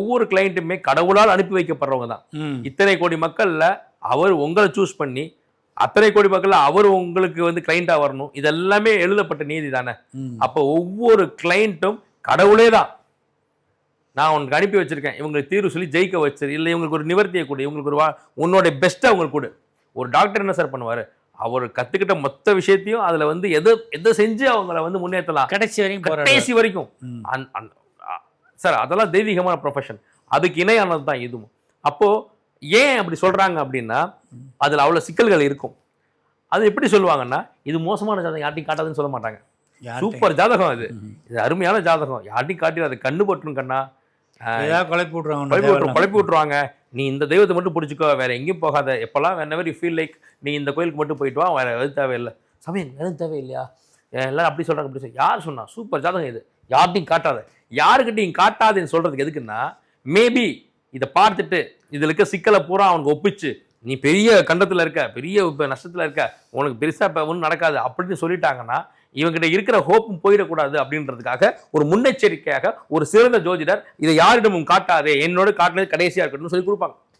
ஒவ்வொரு கிளைண்ட்டுமே கடவுளால் அனுப்பி வைக்கப்படுறவங்க தான். இத்தனை கோடி மக்கள்ல அவர் உங்களை சூஸ் பண்ணி அத்தனை கோடி மக்கள்ல அவர் உங்களுக்கு வந்து கிளைண்டா வரணும். இதெல்லாமே எழுதப்பட்ட நீதி தானே. அப்போ ஒவ்வொரு கிளைண்ட்டும் கடவுளே தான். நான் உனக்கு அனுப்பி வச்சிருக்கேன், இவங்களுக்கு தீர்வு சொல்லி ஜெயிக்க வச்சிரு, இல்லை இவங்களுக்கு ஒரு நிவர்த்தியை கொடு, இவங்களுக்கு ஒரு உன்னோட பெஸ்ட்டை அவங்களுக்கு கொடு. ஒரு டாக்டர் என்ன சார் பண்ணுவார், அவர் கற்றுக்கிட்ட மொத்த விஷயத்தையும் அதில் வந்து எதை செஞ்சு அவங்கள வந்து முன்னேற்றலாம் கடைசி வரைக்கும். சார் அதெல்லாம் தெய்வீகமான ப்ரொஃபஷன், அதுக்கு இணையானது தான் இதுவும். அப்போது ஏன் அப்படி சொல்கிறாங்க அப்படின்னா அதில் அவ்வளோ சிக்கல்கள் இருக்கும். அது எப்படி சொல்லுவாங்கன்னா, இது மோசமான ஜாதகம் யார்ட்டையும் காட்டாதுன்னு சொல்ல மாட்டாங்க. சூப்பர் ஜாதகம், இது அருமையான ஜாதகம், யார்ட்டையும் காட்டி அது கண்ணு பட்டுரும் கண்ணா, குழப்பி விட்டுருவாங்க, நீ இந்த தெய்வத்தை மட்டும் பிடிச்சிக்கோ, வேற எங்கேயும் போகாத, எப்பெல்லாம் whenever you feel like நீ இந்த கோயிலுக்கு மட்டும் போயிட்டு வா, வேற எதுவும் தேவையில்லை. சமயம் எதுவும் தேவையில்லையா, எல்லாரும் அப்படி சொல்றாங்க அப்படி சொல்லி யார் சொன்னா, சூப்பர் ஜாதகம் இது, யார்ட்டையும் காட்டாத. யாருக்கிட்டையும் காட்டாதுன்னு சொல்றதுக்கு எதுக்குன்னா, மேபி இதை பார்த்துட்டு இதில் இருக்க சிக்கலை பூரா அவனுக்கு ஒப்பிச்சு, நீ பெரிய கண்டத்தில் இருக்க, பெரிய நஷ்டத்தில் இருக்க, உனக்கு பெருசாக இப்போ ஒன்றும் நடக்காது அப்படின்னு சொல்லிட்டாங்கன்னா இவங்கிட்ட இருக்கிற ஹோப்பும் போயிடக்கூடாது அப்படின்றதுக்காக ஒரு முன்னெச்சரிக்கையாக ஒரு சிறந்த ஜோதிடர் இதை யாரிடமும் காட்டாதே, என்னோட காட்டினது கடைசியாக இருக்கட்டும்னு சொல்லி கொடுப்பாங்க.